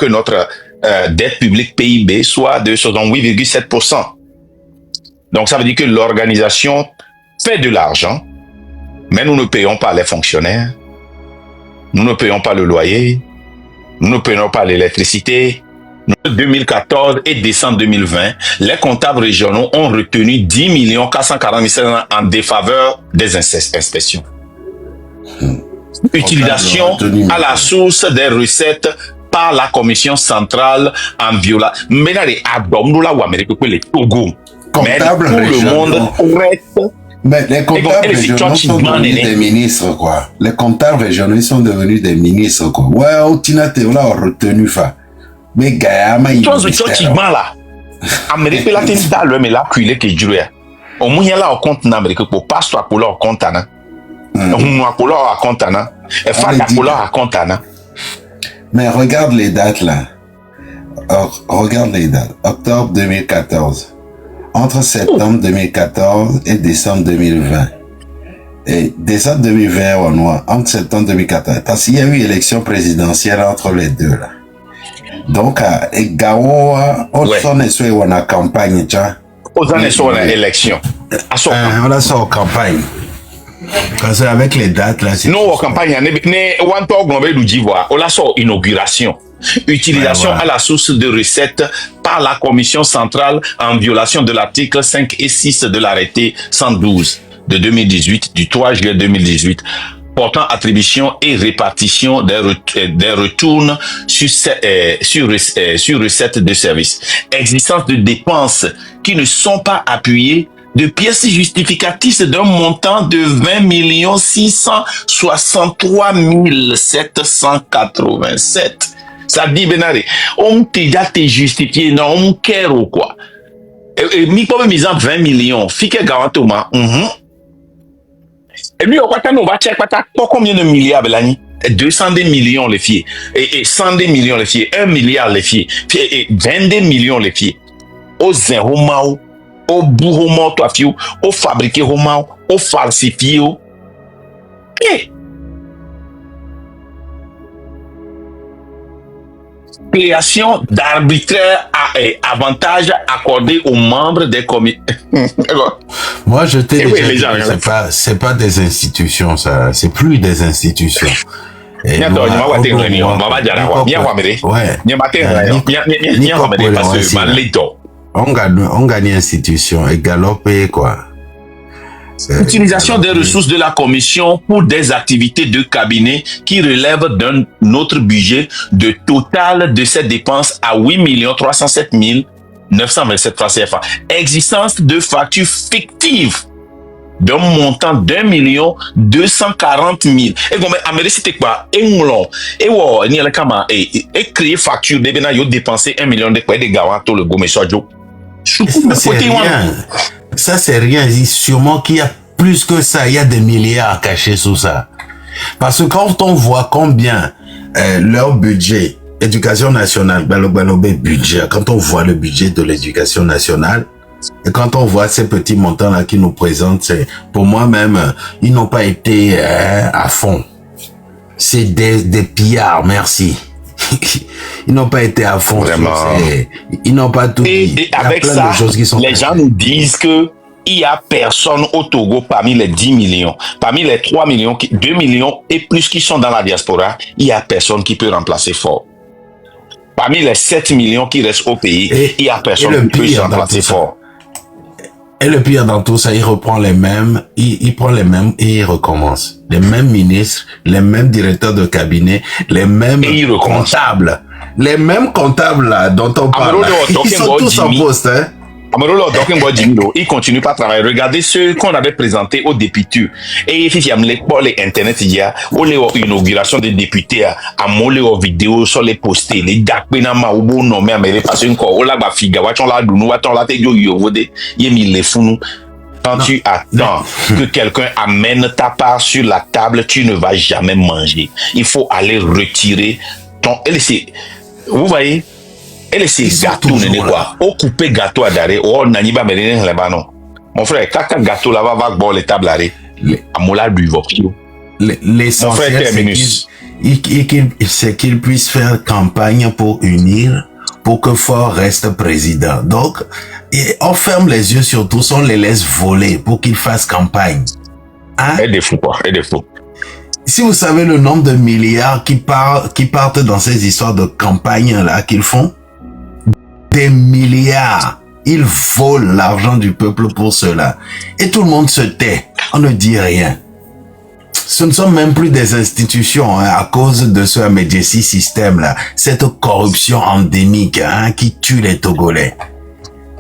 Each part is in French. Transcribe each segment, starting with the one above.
que notre dette publique PIB soit de 68,7%. Donc ça veut dire que l'organisation fait de l'argent, mais nous ne payons pas les fonctionnaires, nous ne payons pas le loyer, nous ne payons pas l'électricité. En 2014 et décembre 2020, les comptables régionaux ont retenu 10 440 000 en défaveur des inspections. Utilisation à la source des recettes par la commission centrale en violation. Mais là, les Togo. Mais tout le monde reste. Mais les comptables régionaux sont devenus des ministres, quoi. Les comptables régionaux, ils sont devenus des ministres, quoi. Ouais, au Tinate, on a retenu, fa. Mais Gayama, il est là. Amérique, là, t'es dans le mais là, qu'il est que je au moins, il y a là, au compte d'Amérique, pour pas soit pour leur compte, hein. Mais regarde les dates, là. Regarde les dates. Octobre 2014. Entre septembre 2014 et décembre 2020. Et décembre 2020, entre septembre 2014. Parce qu'il y a eu élection présidentielle entre les deux, là. Donc, Gawa, on a en campagne, tu vois. On a élection. On a ça en campagne. Parce qu'avec les dates, là, c'est... Non, en campagne, on a ça inauguration. Utilisation à la source de recettes par la commission centrale en violation de l'article 5 et 6 de l'arrêté 112 de 2018, du 3 juillet 2018, portant attribution et répartition des retours sur recettes de services. Existence de dépenses qui ne sont pas appuyées de pièces justificatives d'un montant de 20 663 787. Ça dit, Benaré, on t'a déjà justifié, non, on care ou quoi. Et mi pas mis en 20 millions, fique garantoma. Et lui, on va checker combien de milliards, Belani? 210 millions les filles, et 110 millions les filles, 1 milliard les filles, et 22 millions les filles. Au zéro mao, au bourreau mao, toi, fio, au fabriqué mao, au falsifié. Création d'arbitraires et avantages accordés aux membres des comités. Moi, je t'ai dit, c'est pas des institutions, ça. C'est plus des institutions. On gagne institution et galopé, quoi. Utilisation des ressources de la commission pour des activités de cabinet qui relèvent d'un autre budget de total de ces dépenses à 8 307 927 francs CFA. Existence de factures fictives d'un montant d'1 240 000. Et comme Amérique c'était quoi? Et moulon. Et wow, ni la kama et créer facture de bena yo dépenser 1 million de quoi de gawa to le gomme sojo. Ça c'est rien. Sûrement qu'il y a plus que ça. Il y a des milliards cachés sous ça. Parce que quand on voit combien leur budget éducation nationale, budget, quand on voit le budget de l'éducation nationale, et quand on voit ces petits montants-là qui nous présentent, c'est, pour moi-même, ils n'ont pas été à fond. C'est des pillards, merci. Ils n'ont pas été à fond. Vraiment. Ils n'ont pas tout dit. Et avec ça, les gens nous disent que il y a personne au Togo parmi les 10 millions, parmi les 3 millions, 2 millions et plus qui sont dans la diaspora, il y a personne qui peut remplacer Fort. Parmi les 7 millions qui restent au pays, il y a personne qui peut remplacer Fort. Et le pire dans tout ça, il reprend les mêmes, il prend les mêmes et il recommence. Les mêmes ministres, les mêmes directeurs de cabinet, les mêmes comptables. Les mêmes comptables là, dont on parle. Ils sont tous en poste, hein. Il continue pas à travailler. Regardez ceux qu'on avait présentés aux députés. Et il y a les internet, il y a l'inauguration des députés à moller aux vidéos sur les postés. Les dakpenama ou bon nom mais parce que on la ba figa watch on la dunu watch on la te yo yo vode yemi les funu. Quand tu attends que quelqu'un amène ta part sur la table, tu ne vas jamais manger. Il faut aller retirer ton. Vous voyez? Elle est gâteau, quoi. Au couper gâteau à d'arrêt, oh, n'ani ba melene lebano. Mon frère, kaka gâteau là va bon les tables arrêt. À mola du vopio. L'essentiel, c'est qu'il puisse faire campagne pour unir, pour que Faure reste président. Donc, on ferme les yeux sur tous, on les laisse voler pour qu'ils fassent campagne. Hein? Et des fous, quoi. Et des fous. Si vous savez le nombre de milliards qui partent dans ces histoires de campagne-là qu'ils font, des milliards. Ils volent l'argent du peuple pour cela. Et tout le monde se tait. On ne dit rien. Ce ne sont même plus des institutions hein, à cause de ce Amédjessi système-là. Cette corruption endémique hein, qui tue les Togolais.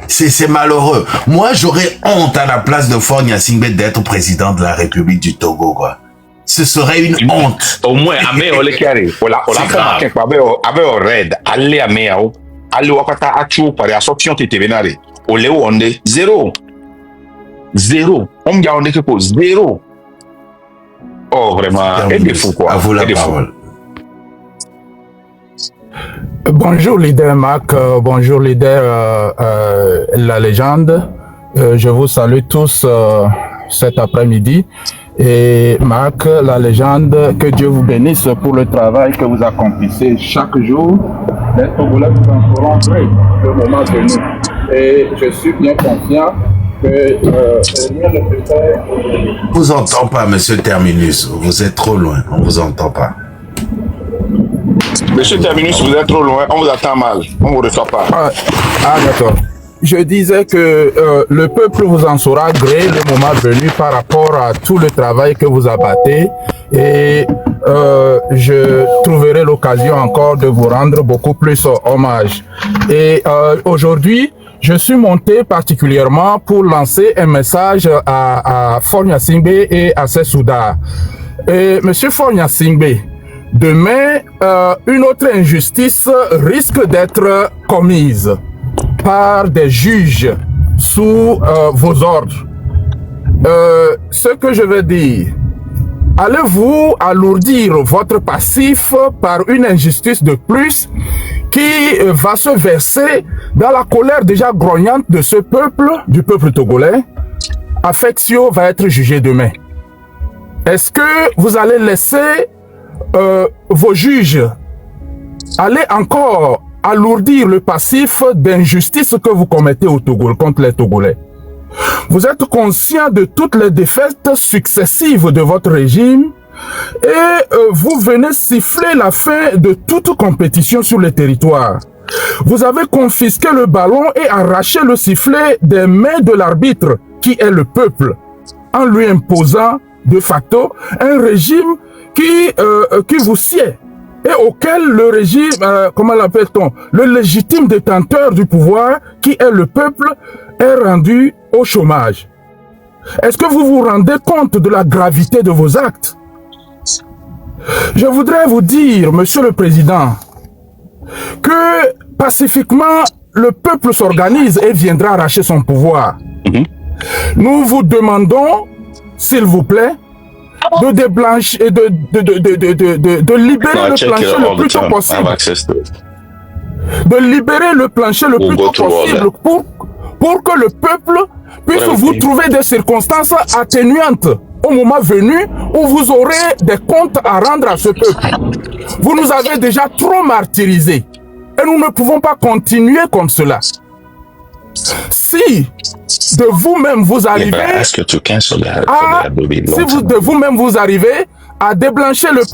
C'est malheureux. Moi, j'aurais honte à la place de Faure Gnassingbé d'être président de la République du Togo, quoi. Ce serait une honte. Au moins, Amé, on les carré. On l'a fait avec Red. Allez, Amé, allez, on va acheter par la sortie de vénaré. On les on est zéro. Zéro. On me dit on est que pour zéro. Oh, vraiment. Et des fous, quoi. À vous la parole. Bonjour leader Mac, bonjour leader La Légende. Je vous salue tous cet après-midi. Et Mac, La Légende, que Dieu vous bénisse pour le travail que vous accomplissez chaque jour. Les Togolais vous en feront prêt le moment venu. Et je suis bien confiant que rien ne peut faire. On vous entend pas, monsieur Terminus. Vous êtes trop loin. On vous entend pas. Monsieur Terminus, vous êtes trop loin. On vous attend mal. On vous reçoit pas. D'accord. Je disais que le peuple vous en saura gré le moment venu par rapport à tout le travail que vous abattez et je trouverai l'occasion encore de vous rendre beaucoup plus hommage. Et aujourd'hui, je suis monté particulièrement pour lancer un message à Faure Gnassingbé et à ses Soudas. Et Monsieur Faure Gnassingbé, demain, une autre injustice risque d'être commise par des juges sous vos ordres. Ce que je veux dire, allez-vous alourdir votre passif par une injustice de plus qui va se verser dans la colère déjà grognante de ce peuple, du peuple togolais? Affectio va être jugé demain. Est-ce que vous allez laisser vos juges aller encore alourdir le passif d'injustice que vous commettez au Togo, contre les Togolais? Vous êtes conscient de toutes les défaites successives de votre régime et vous venez siffler la fin de toute compétition sur le territoire. Vous avez confisqué le ballon et arraché le sifflet des mains de l'arbitre, qui est le peuple, en lui imposant de facto un régime qui vous sied et auquel le régime, comment l'appelle-t-on, le légitime détenteur du pouvoir, qui est le peuple, est rendu au chômage. Est-ce que vous vous rendez compte de la gravité de vos actes? Je voudrais vous dire, Monsieur le Président, que pacifiquement, le peuple s'organise et viendra arracher son pouvoir. Nous vous demandons, s'il vous plaît, de déblancher et de libérer le plancher le plus tôt possible. De libérer le plancher le plus tôt possible pour que le peuple puisse vous trouver des circonstances atténuantes au moment venu où vous aurez des comptes à rendre à ce peuple. Vous nous avez déjà trop martyrisés et nous ne pouvons pas continuer comme cela. Si de vous-même vous arrivez vous arrivez à déblancher le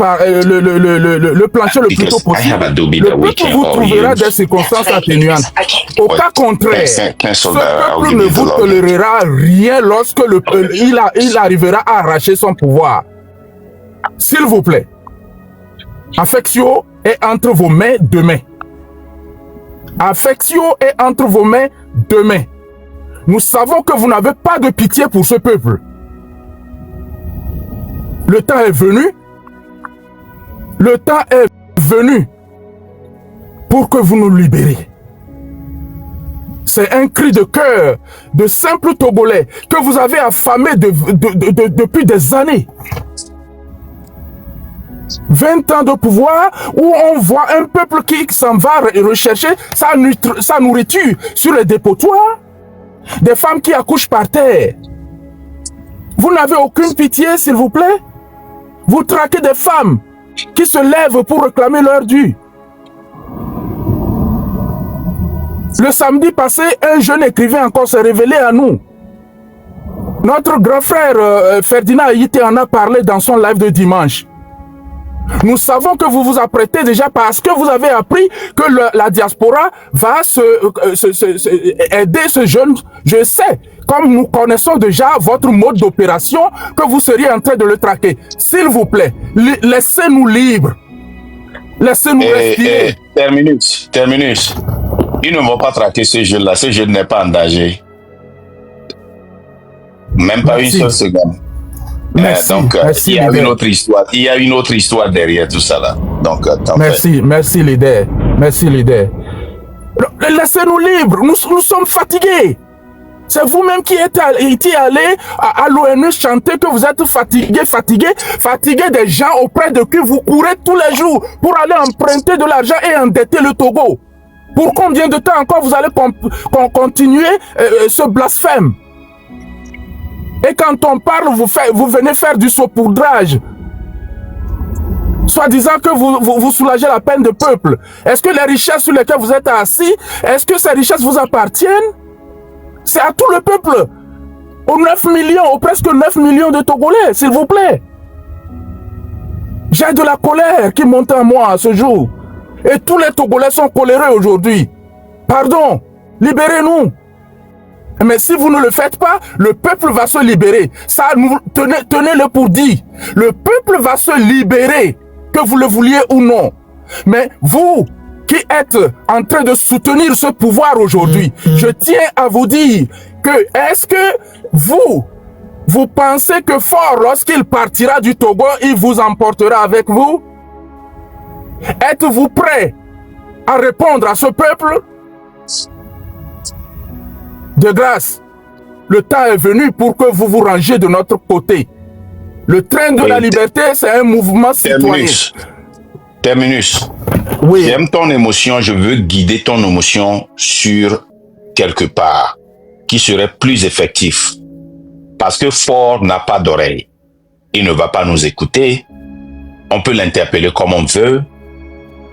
plancher le plus tôt possible, le peuple vous trouvera des circonstances atténuantes. Au cas contraire, ce peuple ne vous tolérera rien lorsque il arrivera à arracher son pouvoir. S'il vous plaît, Affectio est entre vos mains demain. Affectio est entre vos mains demain. Nous savons que vous n'avez pas de pitié pour ce peuple. Le temps est venu. Le temps est venu pour que vous nous libériez. C'est un cri de cœur de simples Togolais que vous avez affamés depuis des années. 20 ans de pouvoir où on voit un peuple qui s'en va rechercher sa nourriture sur les dépotoirs, des femmes qui accouchent par terre. Vous n'avez aucune pitié, s'il vous plaît? Vous traquez des femmes qui se lèvent pour réclamer leur dû. Le samedi passé, un jeune écrivain encore s'est révélé à nous. Notre grand frère Ferdinand Aïté en a parlé dans son live de dimanche. Nous savons que vous vous apprêtez déjà parce que vous avez appris que la diaspora va aider ce jeune. Je sais, comme nous connaissons déjà votre mode d'opération, que vous seriez en train de le traquer. S'il vous plaît, laissez-nous libres. Laissez-nous respirer. Terminus. Ils ne vont pas traquer ce jeune-là. Ce jeune n'est pas en danger. Même pas une seule seconde. Merci, merci, il y a une autre histoire. Il y a une autre histoire derrière tout ça là. Donc, merci leader. Merci leader. Laissez-nous libres. Nous sommes fatigués. C'est vous-même qui êtes allé à l'ONU chanter que vous êtes fatigué des gens auprès de qui vous courez tous les jours pour aller emprunter de l'argent et endetter le Togo. Pour combien de temps encore vous allez continuer ce blasphème? Et quand on parle, vous venez faire du saupoudrage. Soi-disant que vous soulagez la peine de peuple. Est-ce que les richesses sur lesquelles vous êtes assis, est-ce que ces richesses vous appartiennent? C'est à tout le peuple. Aux 9 millions, aux presque 9 millions de Togolais, s'il vous plaît. J'ai de la colère qui monte en moi à ce jour. Et tous les Togolais sont coléreux aujourd'hui. Pardon, libérez-nous. Mais si vous ne le faites pas, le peuple va se libérer. Ça, tenez-le pour dit. Le peuple va se libérer, que vous le vouliez ou non. Mais vous, qui êtes en train de soutenir ce pouvoir aujourd'hui, je tiens à vous dire que est-ce que vous pensez que fort, lorsqu'il partira du Togo, il vous emportera avec vous? Êtes-vous prêt à répondre à ce peuple? De grâce, le temps est venu pour que vous vous rangiez de notre côté. Le train de la liberté, c'est un mouvement citoyen. Terminus. Oui. J'aime ton émotion, je veux guider ton émotion sur quelque part qui serait plus effectif. Parce que Fort n'a pas d'oreille. Il ne va pas nous écouter. On peut l'interpeller comme on veut.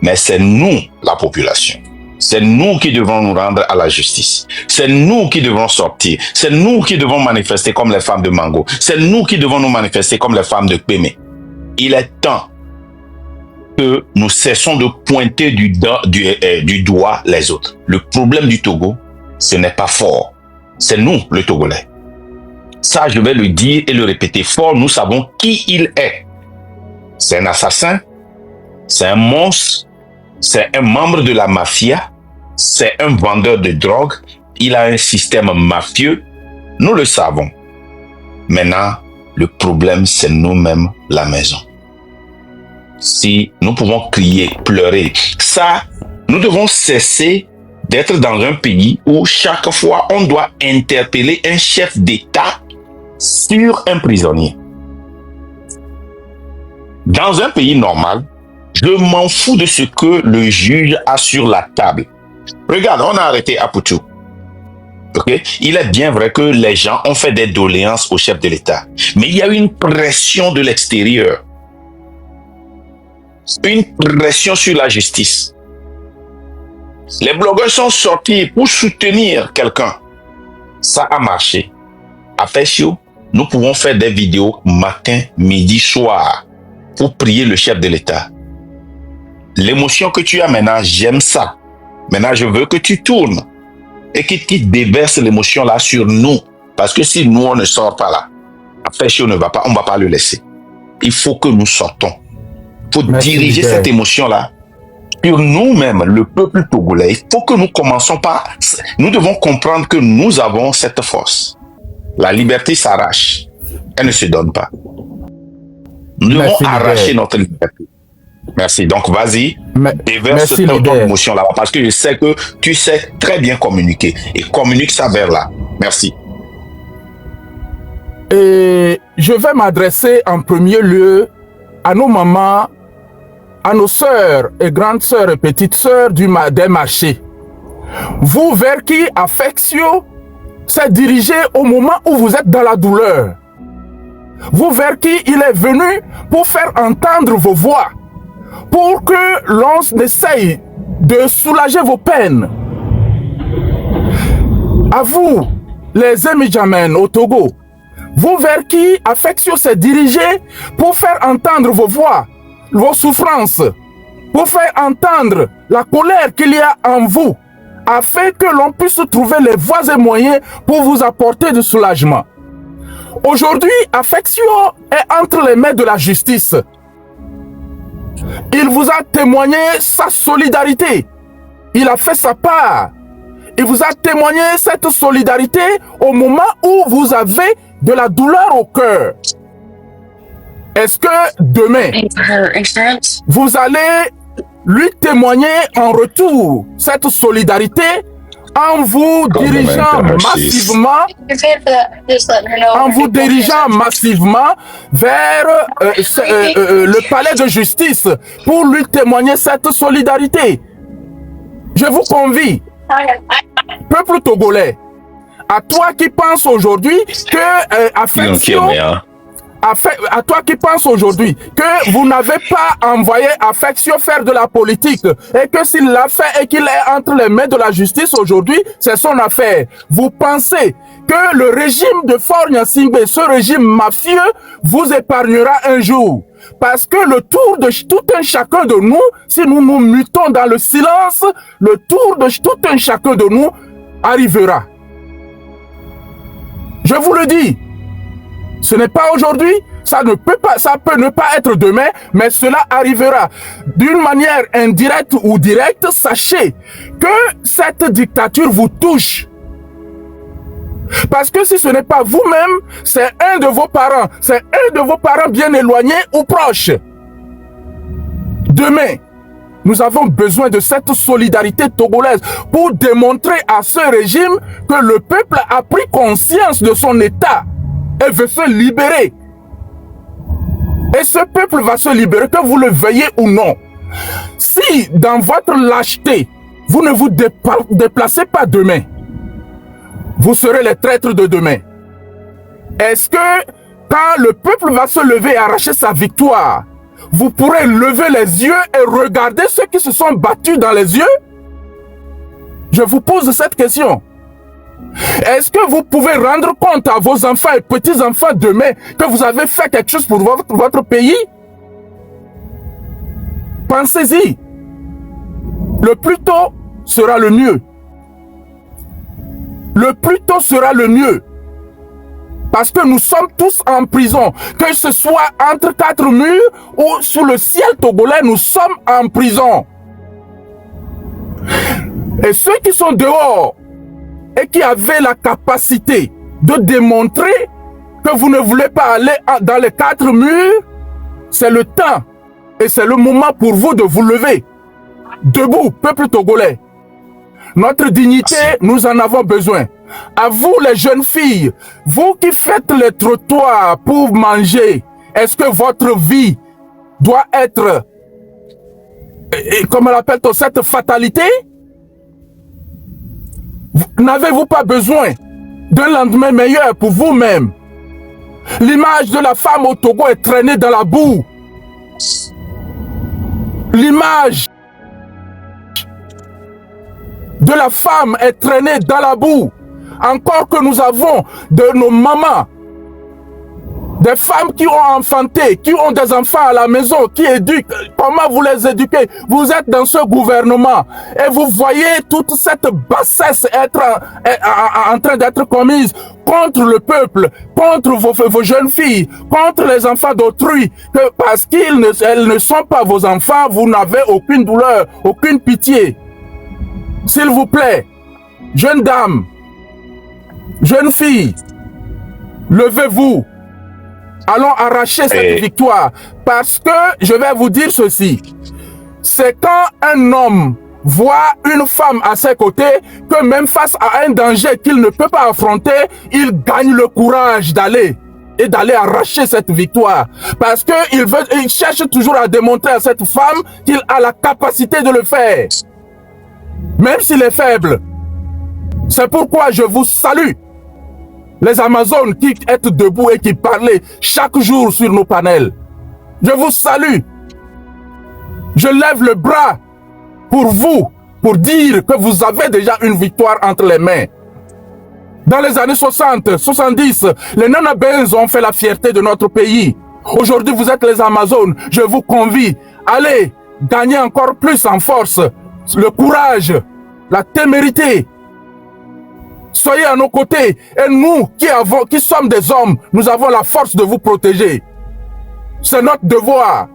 Mais c'est nous, la population. C'est nous qui devons nous rendre à la justice. C'est nous qui devons sortir. C'est nous qui devons manifester comme les femmes de Mango. C'est nous qui devons nous manifester comme les femmes de Kpémé. Il est temps que nous cessons de pointer du doigt les autres. Le problème du Togo, ce n'est pas Fort. C'est nous, le Togolais. Ça, je vais le dire et le répéter fort. Nous savons qui il est. C'est un assassin. C'est un monstre. C'est un membre de la mafia. C'est un vendeur de drogue. Il a un système mafieux. Nous le savons. Maintenant, le problème, c'est nous-mêmes, la maison. Si nous pouvons crier, pleurer, ça, nous devons cesser d'être dans un pays où chaque fois on doit interpeller un chef d'État sur un prisonnier. Dans un pays normal, je m'en fous de ce que le juge a sur la table. Regarde, on a arrêté Aputu. Okay? Il est bien vrai que les gens ont fait des doléances au chef de l'État. Mais il y a eu une pression de l'extérieur. Une pression sur la justice. Les blogueurs sont sortis pour soutenir quelqu'un. Ça a marché. À Feshio, nous pouvons faire des vidéos matin, midi, soir pour prier le chef de l'État. L'émotion que tu as maintenant, j'aime ça. Maintenant, je veux que tu tournes et que tu déverses l'émotion là sur nous. Parce que si nous, on ne sort pas là, Feshio ne va pas, on ne va pas le laisser. Il faut que nous sortons. Il faut diriger cette émotion-là sur nous-mêmes, le peuple togolais. Il faut que nous commençons par... Nous devons comprendre que nous avons cette force. La liberté s'arrache. Elle ne se donne pas. Nous devons arracher notre liberté. Merci. Donc, vas-y, déverse ton émotion là-bas. Parce que je sais que tu sais très bien communiquer. Et communique ça vers là. Merci. Et je vais m'adresser en premier lieu à nos mamans, à nos sœurs et grandes sœurs et petites sœurs des marchés. Vous vers qui Affectio s'est dirigé au moment où vous êtes dans la douleur. Vous vers qui il est venu pour faire entendre vos voix. pour que l'on essaye de soulager vos peines. À vous, les Emidjamen au Togo, vous vers qui Affectio s'est dirigé pour faire entendre vos voix, vos souffrances, pour faire entendre la colère qu'il y a en vous, afin que l'on puisse trouver les voies et moyens pour vous apporter du soulagement. Aujourd'hui, Affectio est entre les mains de la justice. Il vous a témoigné sa solidarité. Il a fait sa part. Il vous a témoigné cette solidarité au moment où vous avez de la douleur au cœur. Est-ce que demain, vous allez lui témoigner en retour cette solidarité en vous dirigeant massivement vers le palais de justice pour lui témoigner cette solidarité? Je vous convie, peuple togolais, à toi qui penses aujourd'hui que Affectio, à toi qui penses aujourd'hui que vous n'avez pas envoyé Affectio faire de la politique et que s'il l'a fait et qu'il est entre les mains de la justice aujourd'hui, c'est son affaire. Vous pensez que le régime de Faure Gnassingbé, ce régime mafieux, vous épargnera un jour? Parce que le tour de tout un chacun de nous, si nous nous mutons dans le silence, le tour de tout un chacun de nous arrivera. Je vous le dis, ce n'est pas aujourd'hui, ça peut ne pas être demain, mais cela arrivera. D'une manière indirecte ou directe, sachez que cette dictature vous touche. Parce que si ce n'est pas vous-même, c'est un de vos parents. C'est un de vos parents bien éloignés ou proches. Demain, nous avons besoin de cette solidarité togolaise pour démontrer à ce régime que le peuple a pris conscience de son état et veut se libérer. Et ce peuple va se libérer, que vous le veuillez ou non. Si dans votre lâcheté, vous ne vous déplacez pas demain, vous serez les traîtres de demain. Est-ce que quand le peuple va se lever et arracher sa victoire, vous pourrez lever les yeux et regarder ceux qui se sont battus dans les yeux? Je vous pose cette question. Est-ce que vous pouvez rendre compte à vos enfants et petits-enfants demain que vous avez fait quelque chose pour votre pays? Pensez-y. Le plus tôt sera le mieux. Le plus tôt sera le mieux. Parce que nous sommes tous en prison. Que ce soit entre quatre murs ou sous le ciel togolais, nous sommes en prison. Et ceux qui sont dehors et qui avaient la capacité de démontrer que vous ne voulez pas aller dans les quatre murs, c'est le temps et c'est le moment pour vous de vous lever. Debout, peuple togolais. Notre dignité, nous en avons besoin. À vous les jeunes filles, vous qui faites les trottoirs pour manger, est-ce que votre vie doit être, comment l'appelle-t-on, cette fatalité? N'avez-vous pas besoin d'un lendemain meilleur pour vous-même? L'image de la femme au Togo est traînée dans la boue. L'image de la femme est traînée dans la boue. Encore que nous avons de nos mamans, des femmes qui ont enfanté, qui ont des enfants à la maison, qui éduquent. Comment vous les éduquez? Vous êtes dans ce gouvernement et vous voyez toute cette bassesse être en train d'être commise contre le peuple, contre vos jeunes filles, contre les enfants d'autrui, que parce qu'elles ne sont pas vos enfants, vous n'avez aucune douleur, aucune pitié. S'il vous plaît, jeunes dames, jeunes filles, levez-vous. Allons arracher cette victoire. Parce que, je vais vous dire ceci, c'est quand un homme voit une femme à ses côtés, que même face à un danger qu'il ne peut pas affronter, il gagne le courage d'aller et d'aller arracher cette victoire. Parce qu'il cherche toujours à démontrer à cette femme qu'il a la capacité de le faire. Même s'il est faible. C'est pourquoi je vous salue. Les Amazones qui êtes debout et qui parlez chaque jour sur nos panels. Je vous salue. Je lève le bras pour vous, pour dire que vous avez déjà une victoire entre les mains. Dans les années 60, 70, les Nanabens ont fait la fierté de notre pays. Aujourd'hui, vous êtes les Amazones. Je vous convie, allez gagner encore plus en force, le courage, la témérité. Soyez à nos côtés. Et nous, qui sommes des hommes, nous avons la force de vous protéger. C'est notre devoir.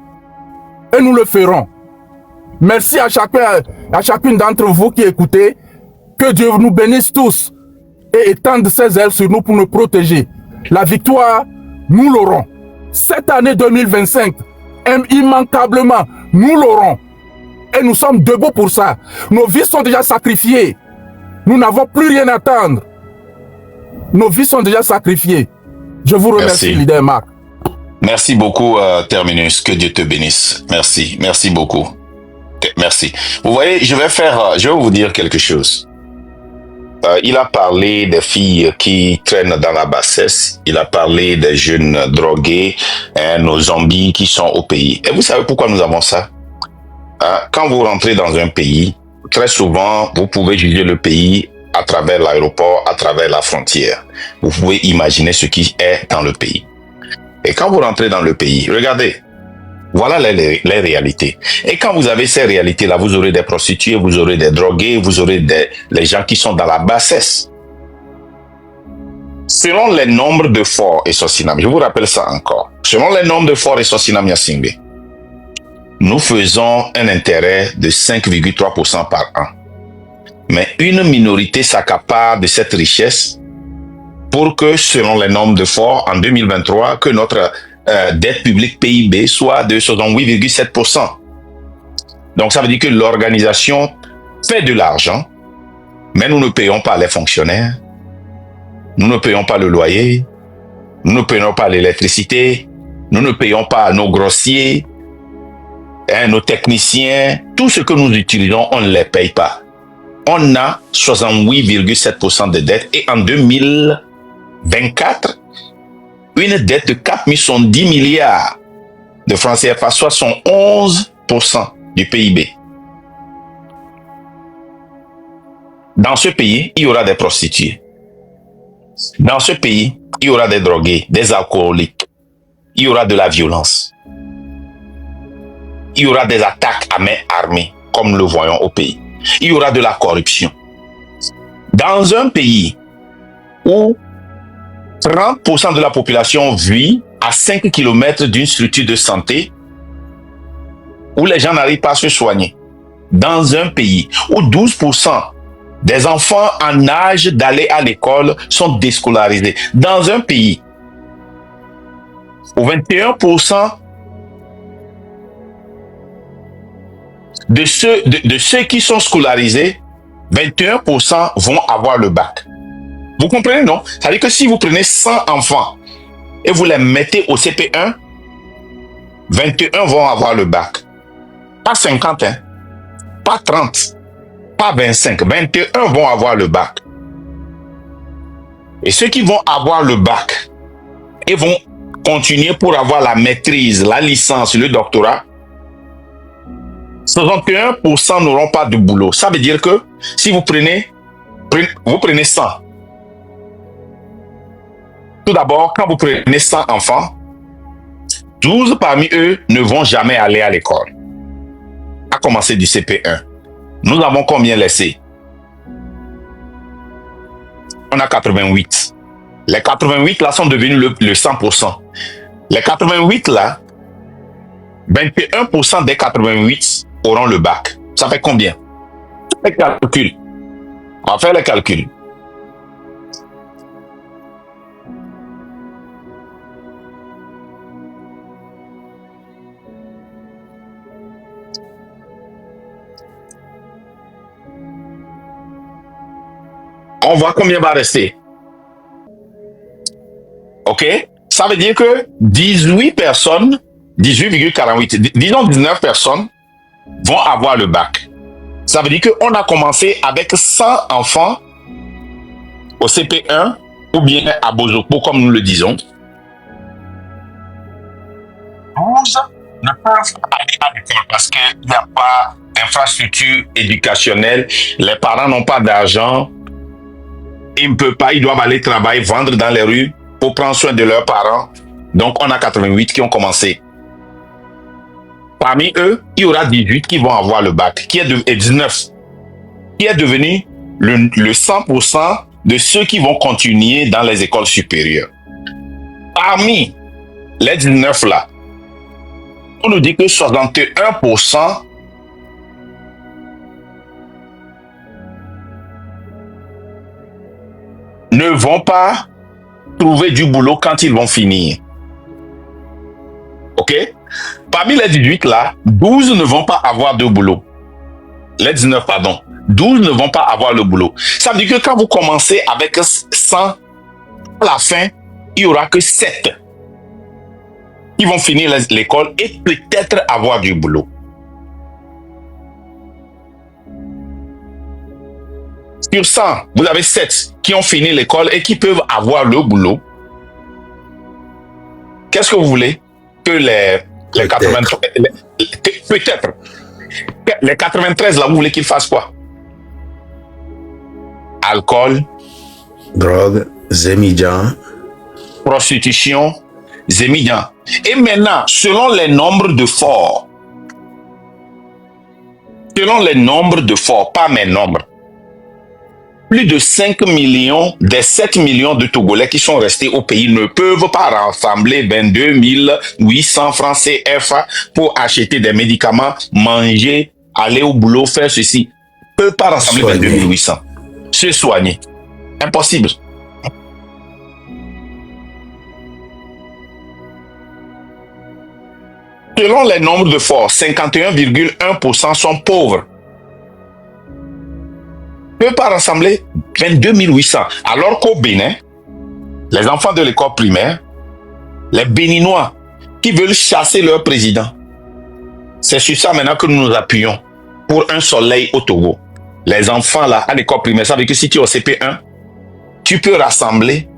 Et nous le ferons. Merci à chacune d'entre vous qui écoutez. Que Dieu nous bénisse tous et étende ses ailes sur nous pour nous protéger. La victoire, nous l'aurons. Cette année 2025, immanquablement, nous l'aurons. Et nous sommes debout pour ça. Nos vies sont déjà sacrifiées. Nous n'avons plus rien à attendre. Nos vies sont déjà sacrifiées. Je vous remercie, leader Marc. Merci beaucoup, Terminus. Que Dieu te bénisse. Merci. Merci beaucoup. Merci. Vous voyez, je vais vous dire quelque chose. Il a parlé des filles qui traînent dans la bassesse. Il a parlé des jeunes drogués, nos zombies qui sont au pays. Et vous savez pourquoi nous avons ça? Quand vous rentrez dans un pays, très souvent, vous pouvez juger le pays à travers l'aéroport, à travers la frontière. Vous pouvez imaginer ce qui est dans le pays. Et quand vous rentrez dans le pays, regardez, voilà les réalités. Et quand vous avez ces réalités-là, vous aurez des prostituées, vous aurez des drogués, vous aurez les gens qui sont dans la bassesse. Selon les nombres de Fort et Sosinam, je vous rappelle ça encore, selon les nombres de Fort et Sosinam Yasingbe, nous faisons un intérêt de 5,3% par an. Mais une minorité s'accapare de cette richesse pour que, selon les nombres de Fort, en 2023, que notre dette publique PIB soit de 68,7%. Donc ça veut dire que l'organisation fait de l'argent, mais nous ne payons pas les fonctionnaires, nous ne payons pas le loyer, nous ne payons pas l'électricité, nous ne payons pas nos grossiers, nos techniciens, tout ce que nous utilisons, on ne les paye pas. On a 68,7% de dette et en 2024, une dette de 410 milliards de francs CFA, soit 11% du PIB. Dans ce pays, il y aura des prostituées. Dans ce pays, il y aura des drogués, des alcooliques. Il y aura de la violence. Il y aura des attaques à main armée, comme nous le voyons au pays. Il y aura de la corruption. Dans un pays où 30% de la population vit à 5 km d'une structure de santé, où les gens n'arrivent pas à se soigner. Dans un pays où 12% des enfants en âge d'aller à l'école sont déscolarisés. Dans un pays où 21% de ceux qui sont scolarisés, 21% vont avoir le bac. Vous comprenez, non? Ça veut dire que si vous prenez 100 enfants et vous les mettez au CP1, 21 vont avoir le bac. Pas 50, hein? Pas 30, pas 25. 21 vont avoir le bac. Et ceux qui vont avoir le bac et vont continuer pour avoir la maîtrise, la licence, le doctorat, 61% n'auront pas de boulot. Ça veut dire que si vous prenez 100, tout d'abord, quand vous prenez 100 enfants, 12 parmi eux ne vont jamais aller à l'école. À commencer du CP1. Nous avons combien laissé? On a 88. Les 88 là sont devenus le 100%. Les 88 là, 21% des 88 auront le bac. Ça fait combien? Les calculs. On va faire les calculs. On voit combien va rester. OK? Ça veut dire que 18 personnes, 18,48, disons 19 personnes vont avoir le bac. Ça veut dire qu'on a commencé avec 100 enfants au CP1 ou bien à Bozopo, comme nous le disons. 12 ne peuvent pas aller à l'école parce qu'il n'y a pas d'infrastructure éducationnelle, les parents n'ont pas d'argent, ils ne peuvent pas, ils doivent aller travailler, vendre dans les rues pour prendre soin de leurs parents. Donc, on a 88 qui ont commencé. Parmi eux, il y aura 18 qui vont avoir le bac, et 19, qui est devenu le 100% de ceux qui vont continuer dans les écoles supérieures. Parmi les 19 là, on nous dit que 61% ne vont pas trouver du boulot quand ils vont finir. Ok? Parmi les 18 là, 12 ne vont pas avoir de boulot. Les 19, pardon. 12 ne vont pas avoir le boulot. Ça veut dire que quand vous commencez avec 100, à la fin, il n'y aura que 7 qui vont finir l'école et peut-être avoir du boulot. Sur 100, vous avez 7 qui ont fini l'école et qui peuvent avoir le boulot. Qu'est-ce que vous voulez? Que les 93, peut-être. Les 93 là, vous voulez qu'ils fassent quoi? Alcool, drogue, zémidian, prostitution, zémidian. Et maintenant, selon les nombres de forts, pas mes nombres, plus de 5 millions des 7 millions de Togolais qui sont restés au pays ne peuvent pas rassembler 22 800 francs CFA pour acheter des médicaments, manger, aller au boulot, faire ceci. Ne peuvent pas rassembler 22 800. Se soigner. Impossible. Selon les nombres de forts, 51,1% sont pauvres. Ne peuvent pas rassembler 22 800. Alors qu'au Bénin, les enfants de l'école primaire, les Béninois qui veulent chasser leur président, c'est sur ça maintenant que nous nous appuyons pour un soleil au Togo. Les enfants là, à l'école primaire, ça veut dire que si tu es au CP1, tu peux rassembler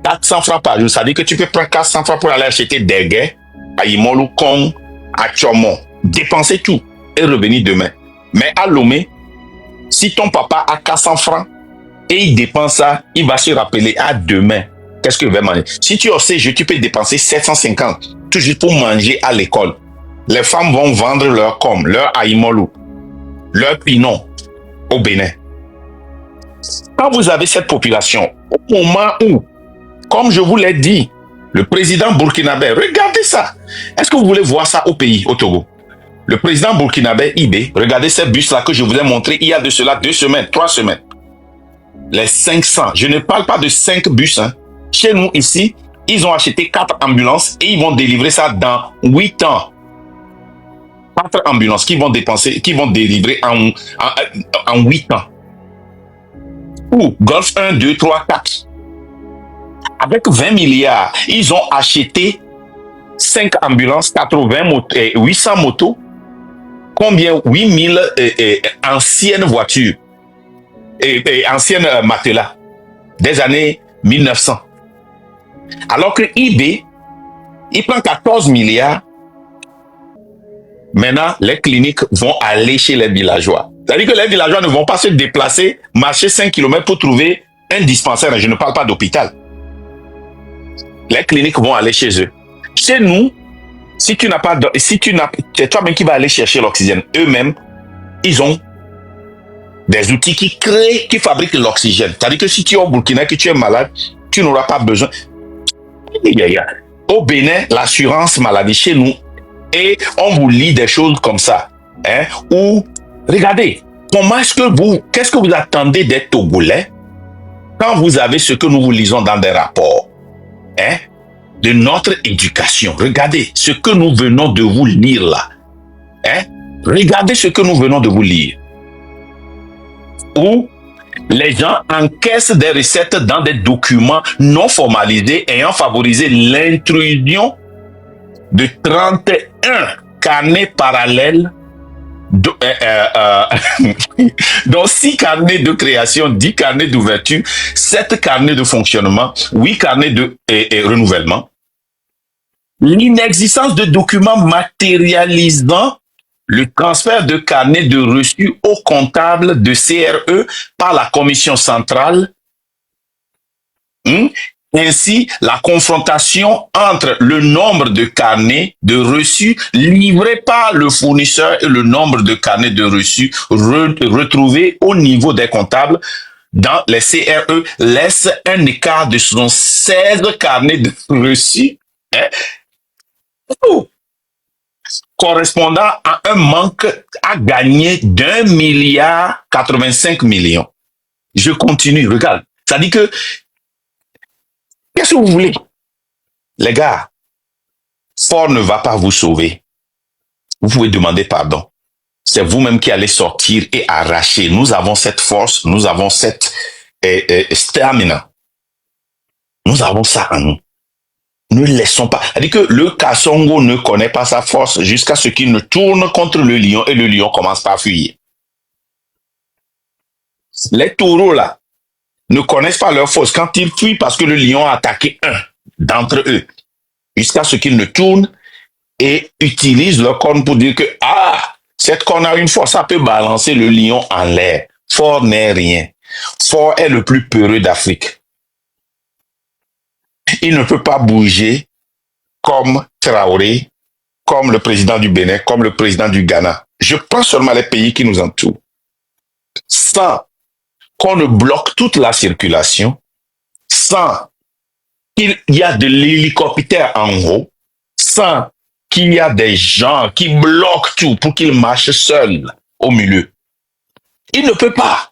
400 francs par jour. Ça veut dire que tu peux prendre 400 francs pour aller acheter des guets à Imolu, Kong, à Tchomon, dépenser tout et revenir demain. Mais à Lomé, si ton papa a 400 francs et il dépense ça, il va se rappeler à demain. Qu'est-ce que je vais manger? Si tu es au CG, tu peux dépenser 750 tout juste pour manger à l'école. Les femmes vont vendre leur com, leur aïmolou, leur pinon au Bénin. Quand vous avez cette population, au moment où, comme je vous l'ai dit, le président burkinabé, regardez ça. Est-ce que vous voulez voir ça au pays, au Togo? Le président burkinabé, Ibé, regardez ces bus-là que je vous ai montré il y a de cela 2 semaines, 3 semaines. Les 500, je ne parle pas de 5 bus. Hein. Chez nous, ici, ils ont acheté 4 ambulances et ils vont délivrer ça dans 8 ans. 4 ambulances qui vont délivrer en 8 ans. Ou Golf 1, 2, 3, 4. Avec 20 milliards, ils ont acheté 5 ambulances, 80 motos, 800 motos. Combien? 8000 anciennes voitures et anciennes matelas des années 1900. Alors que eBay, il prend 14 milliards. Maintenant, les cliniques vont aller chez les villageois. C'est-à-dire que les villageois ne vont pas se déplacer, marcher 5 km pour trouver un dispensaire. Je ne parle pas d'hôpital. Les cliniques vont aller chez eux. Chez nous, c'est toi-même qui vas aller chercher l'oxygène. Eux-mêmes, ils ont des outils qui fabriquent l'oxygène. C'est-à-dire que si tu es au Burkina, que tu es malade, tu n'auras pas besoin. Au Bénin, l'assurance maladie chez nous, et on vous lit des choses comme ça. Hein, ou, regardez, qu'est-ce que vous attendez des Togolais quand vous avez ce que nous vous lisons dans des rapports, hein, de notre éducation? Regardez ce que nous venons de vous lire là. Hein? Regardez ce que nous venons de vous lire. Où les gens encaissent des recettes dans des documents non formalisés ayant favorisé l'intrusion de 31 carnets parallèles, dont 6 carnets de création, 10 carnets d'ouverture, 7 carnets de fonctionnement, 8 carnets de renouvellement. l'inexistence de documents matérialisant le transfert de carnets de reçus au comptable de CRE par la commission centrale. Ainsi, la confrontation entre le nombre de carnets de reçus livrés par le fournisseur et le nombre de carnets de reçus retrouvés au niveau des comptables dans les CRE laisse un écart de 16 carnets de reçus, hein, correspondant à un manque à gagner d'1,85 milliard. Je continue, regarde. Ça dit que, qu'est-ce que vous voulez? Les gars, Ford ne va pas vous sauver. Vous pouvez demander pardon. C'est vous-même qui allez sortir et arracher. Nous avons cette force, nous avons cette stamina. Nous avons ça en nous. Ne laissons pas. C'est-à-dire que le Kassongo ne connaît pas sa force jusqu'à ce qu'il ne tourne contre le lion et le lion commence par fuir. Les taureaux là ne connaissent pas leur force quand ils fuient parce que le lion a attaqué un d'entre eux jusqu'à ce qu'ils ne tournent et utilisent leur corne pour dire que cette corne a une force, ça peut balancer le lion en l'air. Fort n'est rien. Fort est le plus peureux d'Afrique. Il ne peut pas bouger comme Traoré, comme le président du Bénin, comme le président du Ghana. Je prends seulement les pays qui nous entourent. Sans qu'on ne bloque toute la circulation, sans qu'il y a de l'hélicoptère en haut, sans qu'il y a des gens qui bloquent tout pour qu'ils marchent seuls au milieu. Il ne peut pas.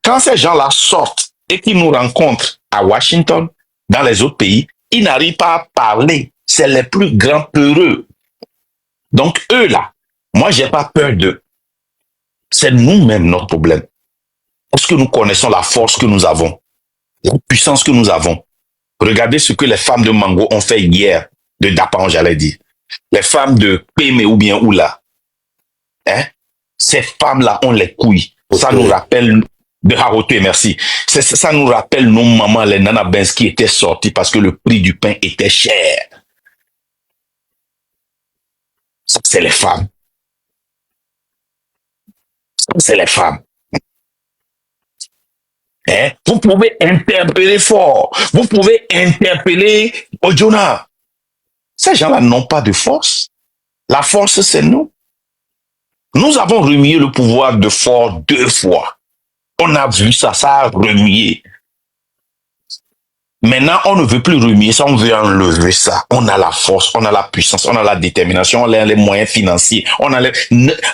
Quand ces gens-là sortent et qu'ils nous rencontrent à Washington, dans les autres pays, ils n'arrivent pas à parler. C'est les plus grands peureux. Donc eux là, moi j'ai pas peur d'eux. C'est nous-mêmes notre problème. Parce que nous connaissons la force que nous avons, la puissance que nous avons. Regardez ce que les femmes de Mango ont fait hier, de Dapan, j'allais dire. Les femmes de Pémé ou bien Oula. Hein? Ces femmes-là ont les couilles. Ça nous rappelle de Haroté, merci. Ça nous rappelle nos mamans, les Nana Benz qui étaient sorties parce que le prix du pain était cher. Ça, c'est les femmes. Ça, c'est les femmes. Hein? Vous pouvez interpeller Fort. Vous pouvez interpeller Ojona. Ces gens-là n'ont pas de force. La force, c'est nous. Nous avons remué le pouvoir de Fort 2 fois. On a vu ça, ça a remué. Maintenant, on ne veut plus remuer ça, on veut enlever ça. On a la force, on a la puissance, on a la détermination, on a les moyens financiers.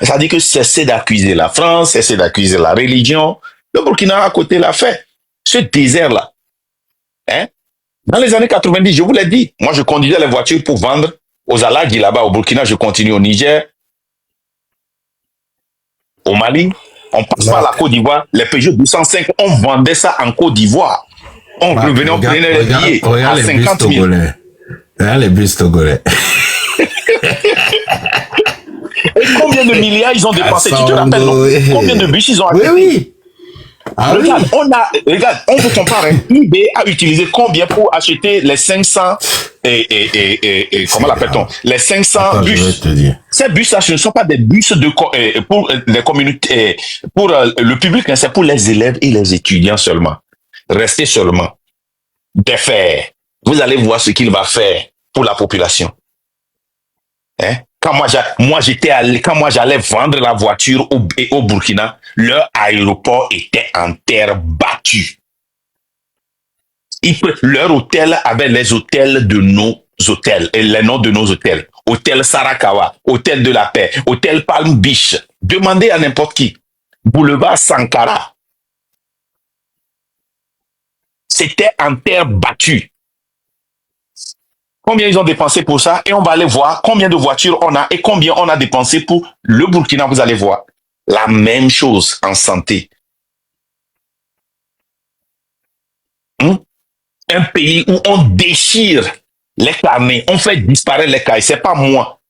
Ça dit que cessez d'accuser la France, cessez d'accuser la religion. Le Burkina à côté l'a fait. Ce désert-là. Hein? Dans les années 90, je vous l'ai dit, moi je conduisais les voitures pour vendre aux Alagui là-bas au Burkina, je continue au Niger, au Mali. On passe par la Côte d'Ivoire, les Peugeot 205, on vendait ça en Côte d'Ivoire. On revenait, on prenait les billets à 50 000. Regarde les bus togolais. Et combien de milliards ils ont dépensé? Tu te rappelles, non? Combien de bus ils ont acheté? Oui. Regarde, on vous compare. eBay a utilisé combien pour acheter les 500 comment l'appelle-t-on? Les 500 bus. Je vais te dire. Ces bus-là, ce ne sont pas des bus pour les communautés, pour le public, c'est pour les élèves et les étudiants seulement. Restez seulement. Défaire. Vous allez voir ce qu'il va faire pour la population. Hein? Quand moi j'allais vendre la voiture au Burkina, leur aéroport était en terre battue. Leur hôtel avait les hôtels de nos hôtels et les noms de nos hôtels. Hôtel Sarakawa, Hôtel de la Paix, Hôtel Palm Beach. Demandez à n'importe qui. Boulevard Sankara. C'était en terre battue. Combien ils ont dépensé pour ça? Et on va aller voir combien de voitures on a et combien on a dépensé pour le Burkina. Vous allez voir. La même chose en santé. Un pays où on déchire les carnets, on fait disparaître les cailles. C'est pas moi.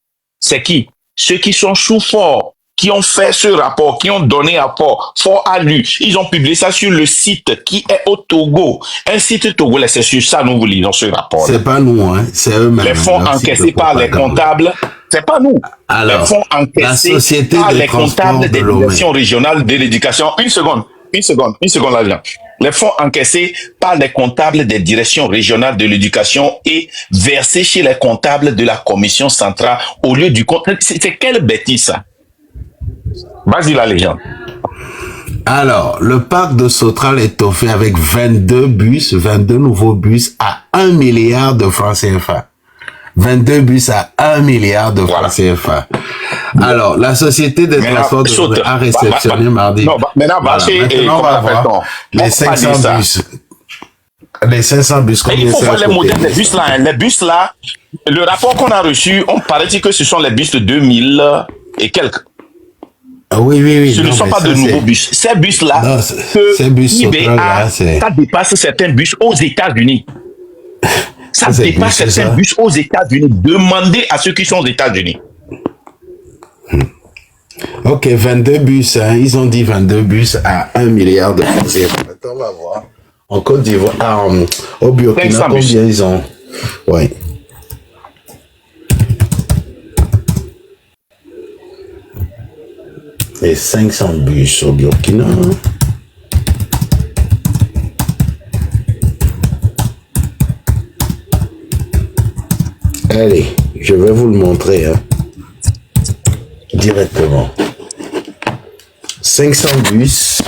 C'est qui? Ceux qui sont sous fort. qui ont fait ce rapport, qui ont donné rapport, Fort a lu. Ils ont publié ça sur le site qui est au Togo. Un site togolais, c'est sur ça nous vous lisons ce rapport. C'est pas nous, hein, c'est eux-mêmes. Les fonds encaissés par les comptables, c'est pas nous. Alors, les fonds encaissés par les comptables des directions régionales de l'éducation. Une seconde, là. Les fonds encaissés par les comptables des directions régionales de l'éducation et versés chez les comptables de la commission centrale au lieu du compte. C'est quelle bêtise ça? Vas-y la légende. Alors, le parc de Sotral est offert avec 22 nouveaux bus à 1 milliard de francs CFA. 22 bus à 1 milliard de francs CFA. Alors, la société des transports de a réceptionné mardi. Non, maintenant, maintenant, on va voir les 500 bus. Les 500 bus. Il faut voir les modèles des bus là. Hein. Les bus là, le rapport qu'on a reçu, on paraît que ce sont les bus de 2000 et quelques. Oui. Ce ne sont pas de nouveaux bus. Ces bus-là, ces bus ça dépasse certains bus aux États-Unis. Ça dépasse certains bus aux États-Unis. Demandez à ceux qui sont aux États-Unis. Ok, 22 bus. Hein. Ils ont dit 22 bus à 1 milliard de francs CFA. Attends, on va voir. En Côte d'Ivoire, au Burkina, combien ils ont? Oui. Et 500 bus au Burkina. Allez, je vais vous le montrer, hein, directement. 500 bus.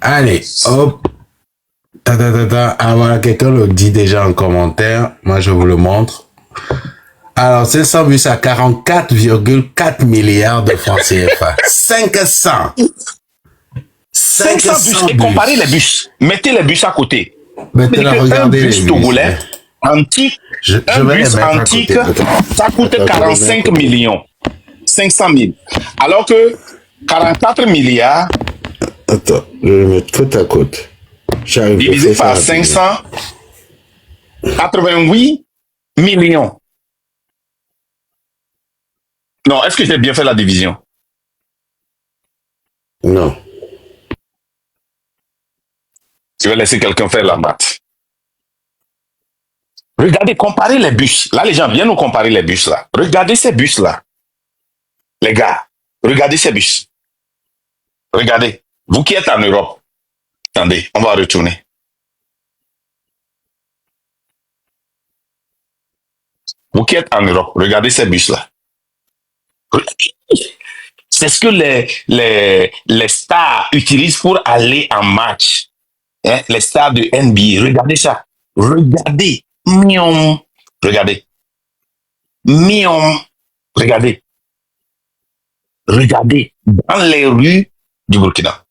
Allez, hop. Ah voilà, quelqu'un le dit déjà en commentaire. Moi, je vous le montre. Alors, 500 bus à 44,4 milliards de francs CFA. 500 bus. Et comparez les bus. Mettez les bus à côté. Maintenant, regardez un bus togolais antique, un bus antique, ça coûte 45 millions. 500 000. Alors que 44 milliards. Attends, je vais le mettre côte à côte. Divisé par 588 millions. Non, est-ce que j'ai bien fait la division? Non. Je vais laisser quelqu'un faire la maths. Regardez, comparez les bus. Là, les gens viennent nous comparer les bus là. Regardez ces bus là. Les gars, regardez ces bus. Regardez. Vous qui êtes en Europe. Attendez, on va retourner. Vous qui êtes en Europe, regardez ces bus là. C'est ce que les stars utilisent pour aller en match. Hein? Les stars de NBA. Regardez ça. Regardez. Mion. Regardez. Mion. Regardez. Regardez. Dans les rues du Burkina.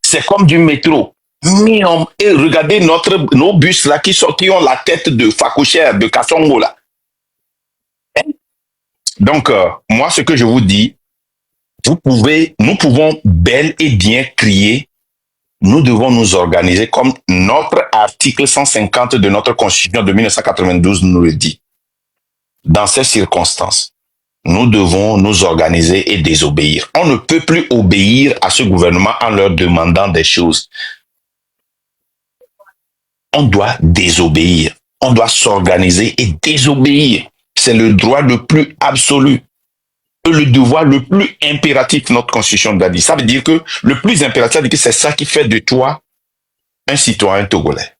C'est comme du métro. Mion. Et regardez nos bus là qui ont la tête de Fakoucher, de Kassongo là. Donc, moi, ce que je vous dis, nous pouvons bel et bien crier, nous devons nous organiser comme notre article 150 de notre Constitution de 1992 nous le dit. Dans ces circonstances, nous devons nous organiser et désobéir. On ne peut plus obéir à ce gouvernement en leur demandant des choses. On doit désobéir. On doit s'organiser et désobéir. C'est le droit le plus absolu. Le devoir le plus impératif, notre constitution doit dire. Ça veut dire que le plus impératif, c'est ça qui fait de toi un citoyen togolais.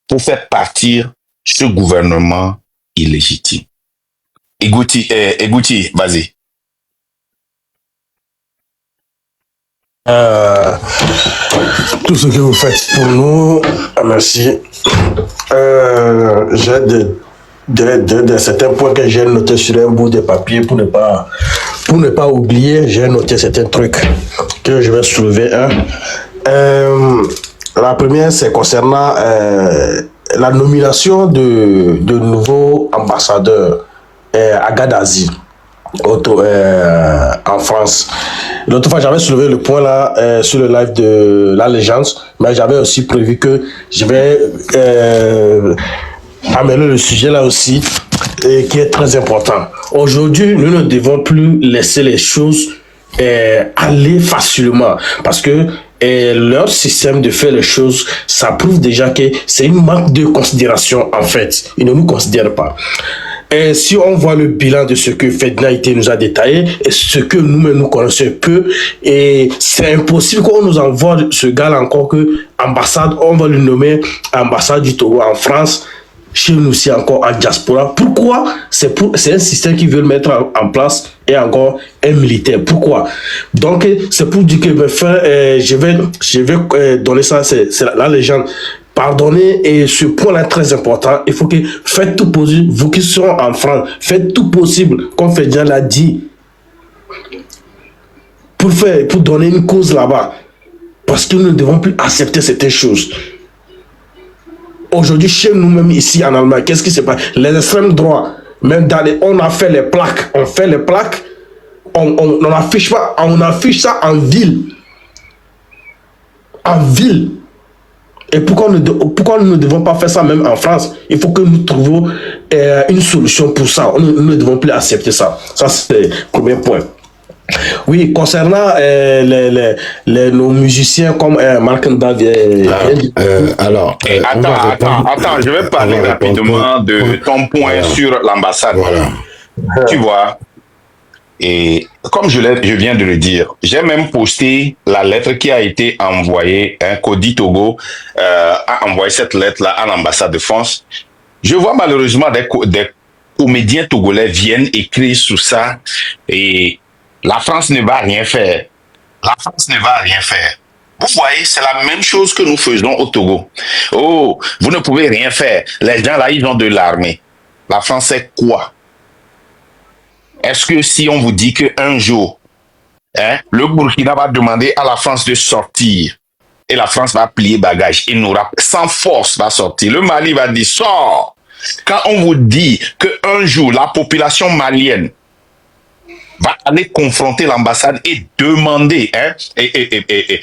Pour faire partir ce gouvernement illégitime. Egouti, vas-y. Tout ce que vous faites pour nous, merci. J'ai certains points que j'ai notés sur un bout de papier pour ne pas oublier. J'ai noté certains trucs que je vais soulever. La première, c'est concernant la nomination de nouveaux ambassadeurs à Gadazi en France. L'autre fois, j'avais soulevé le point là sur le live de l'Allégeance, mais j'avais aussi prévu que je vais amener le sujet là aussi qui est très important. Aujourd'hui, nous ne devons plus laisser les choses aller facilement parce que leur système de faire les choses, ça prouve déjà que c'est une manque de considération en fait. Ils ne nous considèrent pas. Et si on voit le bilan de ce que Ferdinand nous a détaillé et ce que nous-mêmes nous connaissons peu, et c'est impossible qu'on nous envoie ce gars-là encore que ambassade, on va le nommer ambassade du Togo en France, chez nous aussi encore en diaspora. Pourquoi? C'est un système qu'ils veulent mettre en place et encore un militaire. Pourquoi? Donc, c'est pour dire que je vais donner ça, c'est la légende. Pardonnez, et ce point-là est très important. Il faut que faites tout possible, vous qui serez en France, faites tout possible, comme Ferdinand l'a dit, pour donner une cause là-bas. Parce que nous ne devons plus accepter certaines choses. Aujourd'hui, chez nous-mêmes ici en Allemagne, qu'est-ce qui se passe? Les extrêmes droits, même on a fait les plaques, on affiche pas, on affiche ça en ville. En ville. Et pourquoi nous ne devons pas faire ça même en France? Il faut que nous trouvions une solution pour ça. Nous ne devons plus accepter ça. Ça, c'est le premier point. Oui, concernant nos musiciens comme Marc Ndav. Alors, attends, je vais parler rapidement de ton point sur l'ambassade. Voilà. Tu vois, et comme je viens de le dire, j'ai même posté la lettre qui a été envoyée, Cody Togo a envoyé cette lettre-là à l'ambassade de France. Je vois malheureusement des comédiens togolais viennent écrire sur ça et la France ne va rien faire. La France ne va rien faire. Vous voyez, c'est la même chose que nous faisons au Togo. Oh, vous ne pouvez rien faire. Les gens là, ils ont de l'armée. La France, c'est quoi? Est-ce que si on vous dit qu'un jour, le Burkina va demander à la France de sortir et la France va plier bagage, il n'aura sans force va sortir. Le Mali va dire sort. Quand on vous dit qu'un jour la population malienne va aller confronter l'ambassade et demander, et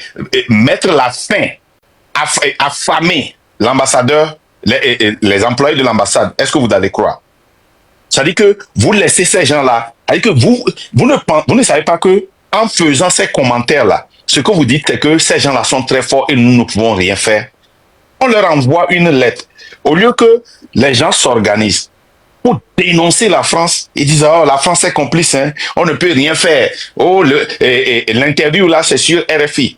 mettre la fin, affamer l'ambassadeur, les employés de l'ambassade, est-ce que vous allez croire? Ça dit que vous laissez ces gens-là, c'est-à-dire que vous ne savez pas que en faisant ces commentaires-là, ce que vous dites, c'est que ces gens-là sont très forts et nous ne pouvons rien faire. On leur envoie une lettre. Au lieu que les gens s'organisent pour dénoncer la France, ils disent, oh, la France est complice, hein, on ne peut rien faire. Oh, l'interview là, c'est sur RFI.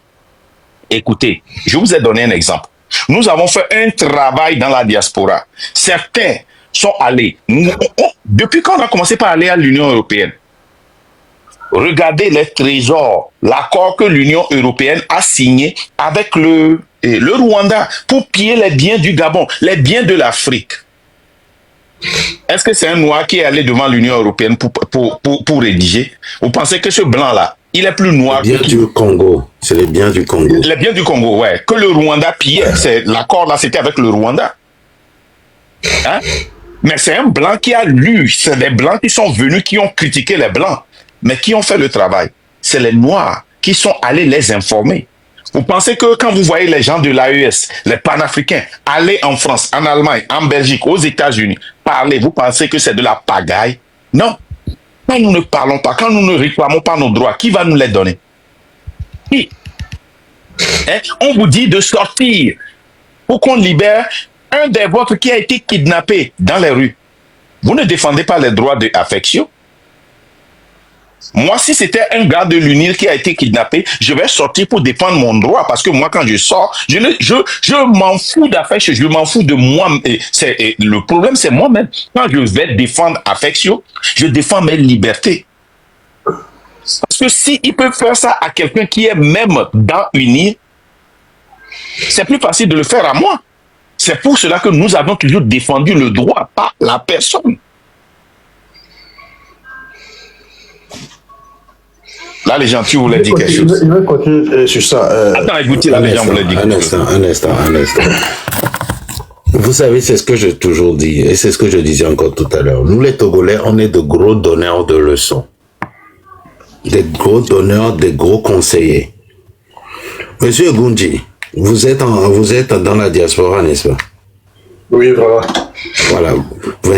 Écoutez, je vous ai donné un exemple. Nous avons fait un travail dans la diaspora. Certains sont allés. Depuis quand on a commencé par aller à l'Union européenne? Regardez les trésors, l'accord que l'Union européenne a signé avec le Rwanda pour piller les biens du Gabon, les biens de l'Afrique. Est-ce que c'est un noir qui est allé devant l'Union européenne pour rédiger? Vous pensez que ce blanc-là, il est plus noir les biens du Congo. C'est les biens du Congo. Les biens du Congo, ouais. Que le Rwanda pillait. L'accord là, c'était avec le Rwanda. Hein? Mais c'est un blanc qui a lu. C'est des blancs qui sont venus, qui ont critiqué les blancs. Mais qui ont fait le travail? C'est les noirs qui sont allés les informer. Vous pensez que quand vous voyez les gens de l'AES, les panafricains, aller en France, en Allemagne, en Belgique, aux États-Unis, parler, vous pensez que c'est de la pagaille? Non. Quand nous ne parlons pas, quand nous ne réclamons pas nos droits, qui va nous les donner? Qui? On vous dit de sortir pour qu'on libère un des vôtres qui a été kidnappé dans les rues. Vous ne défendez pas les droits de Affection. Moi, si c'était un gars de l'UNIR qui a été kidnappé, je vais sortir pour défendre mon droit. Parce que moi, quand je sors, je m'en fous d'Affection, je m'en fous de moi. Le problème, c'est moi-même. Quand je vais défendre Affection, je défends mes libertés. Parce que s'ils peuvent faire ça à quelqu'un qui est même dans UNIR, c'est plus facile de le faire à moi. C'est pour cela que nous avons toujours défendu le droit, pas la personne. Là, les gens, tu voulais dire quelque chose. Je vais continuer sur ça. Attends, écoutez, là, les gens voulaient dire quelque chose. Un instant. Vous savez, c'est ce que j'ai toujours dit, et c'est ce que je disais encore tout à l'heure. Nous, les Togolais, on est de gros donneurs de leçons. Des gros donneurs, des gros conseillers. Monsieur Gundji, vous êtes dans la diaspora, n'est-ce pas? Oui, voilà. Voilà.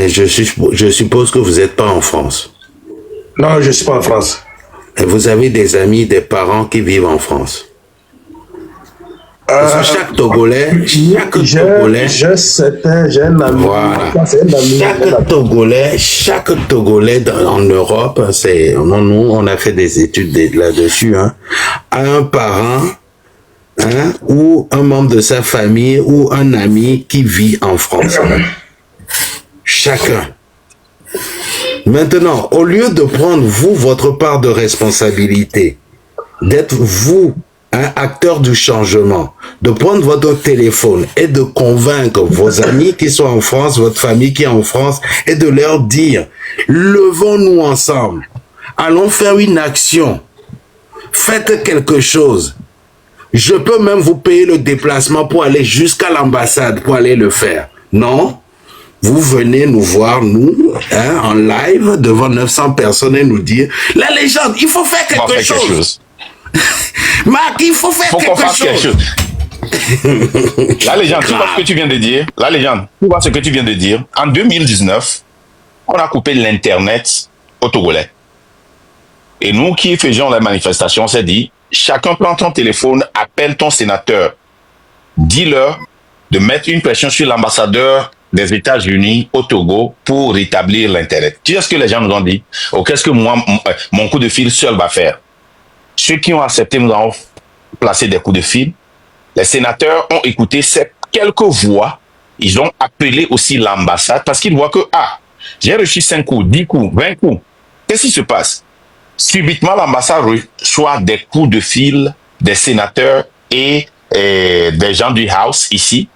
Je suppose que vous n'êtes pas en France. Non, je ne suis pas en France. Et vous avez des amis, des parents qui vivent en France. Parce que chaque Togolais, j'ai un ami. Voilà. Chaque Togolais en Europe, nous, on a fait des études là-dessus, hein, a un parent, hein, ou un membre de sa famille, ou un ami qui vit en France. Chacun. Maintenant, au lieu de prendre, vous, votre part de responsabilité, d'être, vous, un acteur du changement, de prendre votre téléphone et de convaincre vos amis qui sont en France, votre famille qui est en France, et de leur dire, levons-nous ensemble, allons faire une action, faites quelque chose. Je peux même vous payer le déplacement pour aller jusqu'à l'ambassade, pour aller le faire. Non? Vous venez nous voir, nous, hein, en live, devant 900 personnes et nous dire, la légende, il faut faire quelque chose. Marc, il faut faire quelque chose. La légende, tu vois ce que tu viens de dire? La légende, tu vois ce que tu viens de dire? En 2019, on a coupé l'Internet au Togolais. Et nous qui faisions la manifestation, on s'est dit, chacun prend ton téléphone, appelle ton sénateur. Dis-leur de mettre une pression sur l'ambassadeur des États-Unis au Togo pour rétablir l'Internet. Tu sais ce que les gens nous ont dit? Oh, qu'est-ce que moi, mon coup de fil seul va faire? Ceux qui ont accepté, nous avons placé des coups de fil. Les sénateurs ont écouté ces quelques voix. Ils ont appelé aussi l'ambassade parce qu'ils voient que, j'ai reçu 5 coups, 10 coups, 20 coups. Qu'est-ce qui se passe? Subitement, l'ambassade reçoit des coups de fil des sénateurs et des gens du House ici.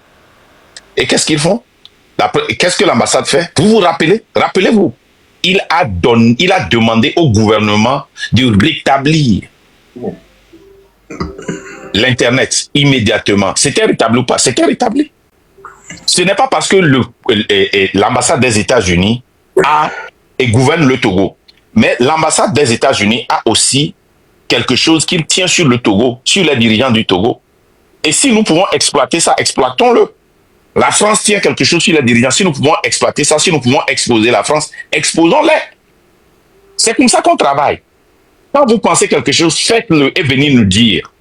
Et qu'est-ce qu'ils font? Qu'est-ce que l'ambassade fait? Vous vous rappelez? Rappelez-vous. Il a demandé au gouvernement de rétablir l'Internet immédiatement. C'était rétabli ou pas? C'était rétabli. Ce n'est pas parce que l'ambassade des États-Unis gouverne le Togo, mais l'ambassade des États-Unis a aussi quelque chose qui tient sur le Togo, sur les dirigeants du Togo. Et si nous pouvons exploiter ça, exploitons-le. La France tient quelque chose sur les dirigeants. Si nous pouvons exploiter ça, si nous pouvons exposer la France, exposons-les. C'est comme ça qu'on travaille. Quand vous pensez quelque chose, faites-le et venez nous dire.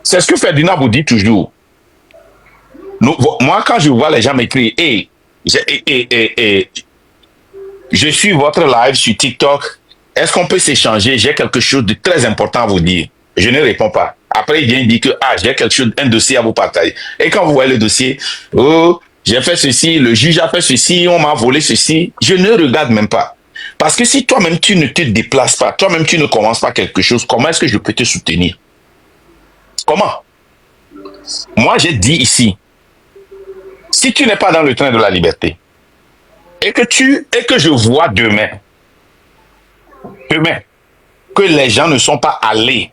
C'est ce que Ferdinand vous dit toujours. Moi, quand je vois les gens m'écrire, je suis votre live sur TikTok, est-ce qu'on peut s'échanger? J'ai quelque chose de très important à vous dire. Je ne réponds pas. Après, il vient dire que j'ai quelque chose, un dossier à vous partager. Et quand vous voyez le dossier, j'ai fait ceci, le juge a fait ceci, on m'a volé ceci, je ne regarde même pas. Parce que si toi-même tu ne te déplaces pas, toi-même tu ne commences pas quelque chose, comment est-ce que je peux te soutenir? Comment? Moi, j'ai dit ici, si tu n'es pas dans le train de la liberté, et que je vois demain, que les gens ne sont pas allés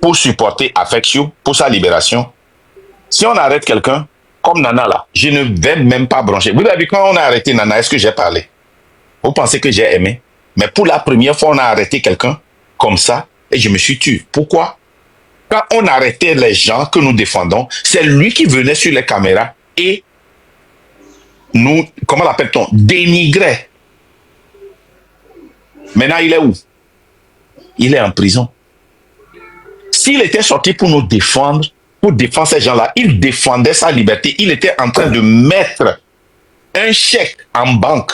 pour supporter Affection, pour sa libération, si on arrête quelqu'un, comme Nana là, je ne vais même pas brancher. Vous avez vu quand on a arrêté Nana, est-ce que j'ai parlé? Vous pensez que j'ai aimé? Mais pour la première fois, on a arrêté quelqu'un comme ça, et je me suis tué. Pourquoi? Quand on arrêtait les gens que nous défendons, c'est lui qui venait sur les caméras et nous, comment l'appelle-t-on, dénigrait. Maintenant, il est où? Il est en prison. S'il était sorti pour nous défendre, pour défendre ces gens-là, il défendait sa liberté. Il était en train de mettre un chèque en banque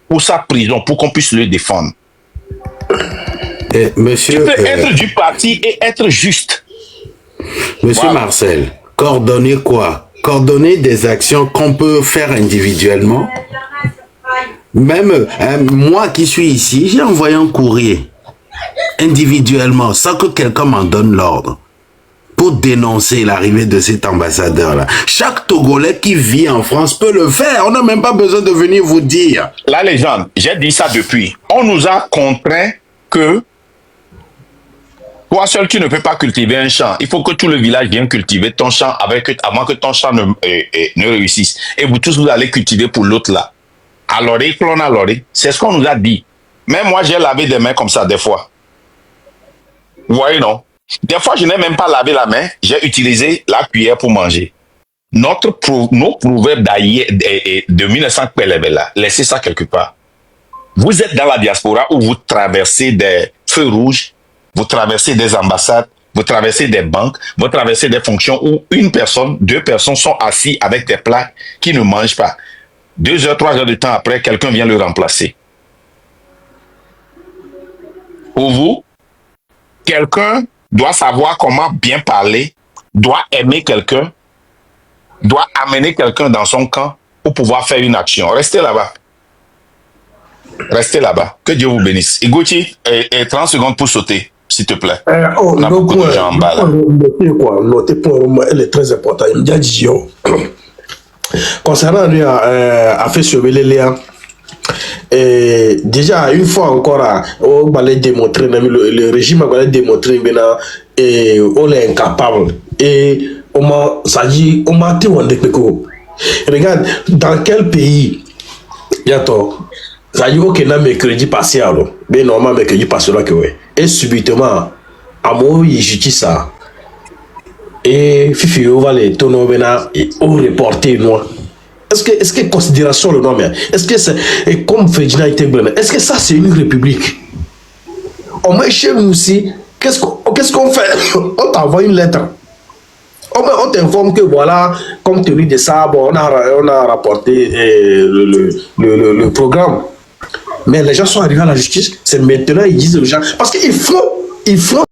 pour sa prison, pour qu'on puisse le défendre. Monsieur, tu peux être du parti et être juste. Monsieur voilà. Marcel, coordonner quoi? Coordonner des actions qu'on peut faire individuellement. Même moi qui suis ici, j'ai envoyé un courrier individuellement, sans que quelqu'un m'en donne l'ordre, pour dénoncer l'arrivée de cet ambassadeur-là. Chaque Togolais qui vit en France peut le faire. On n'a même pas besoin de venir vous dire. La légende, j'ai dit ça depuis. On nous a contraint que toi seul, tu ne peux pas cultiver un champ. Il faut que tout le village vienne cultiver ton champ avant que ton champ ne réussisse. Et vous tous, vous allez cultiver pour l'autre là. Alors, c'est ce qu'on nous a dit. Même moi, j'ai lavé des mains comme ça des fois. Vous voyez, non? Des fois, je n'ai même pas lavé la main. J'ai utilisé la cuillère pour manger. nos proverbes d'ailleurs de 1900 là, laissez ça quelque part. Vous êtes dans la diaspora où vous traversez des feux rouges, vous traversez des ambassades, vous traversez des banques, vous traversez des fonctions où une personne, 2 personnes sont assis avec des plats qui ne mangent pas. 2 heures, 3 heures de temps après, quelqu'un vient le remplacer. Pour vous, quelqu'un doit savoir comment bien parler, doit aimer quelqu'un, doit amener quelqu'un dans son camp pour pouvoir faire une action. Restez là-bas. Restez là-bas. Que Dieu vous bénisse. Igouti, 30 secondes pour sauter, s'il te plaît. On a beaucoup de gens en bas là. Notez point, elle est très importante. Il y a dit concernant lui, a fait sur Léa. Déjà, une fois encore, on va démontrer, le régime va démontrer maintenant, on est incapable. Et on m'a dit, on m'a dit, regarde, dans quel pays, il y a tout. Ça dit, ok, n'a mercredi passé, alors. Mais normalement, mercredi passé, là, que ouais. Et subitement, à moi, il justice ça. Et Fifi, on va les tourner maintenant et on reporter, moi. Est-ce que considération le nom, est-ce que c'est comme Ferdinand était blanc, est-ce que ça c'est une république? On met chez nous aussi, qu'est-ce qu'on fait? On t'envoie une lettre. On t'informe que voilà, compte tenu de ça, bon, on a rapporté le programme. Mais les gens sont arrivés à la justice, c'est maintenant ils disent aux gens, parce qu'ils font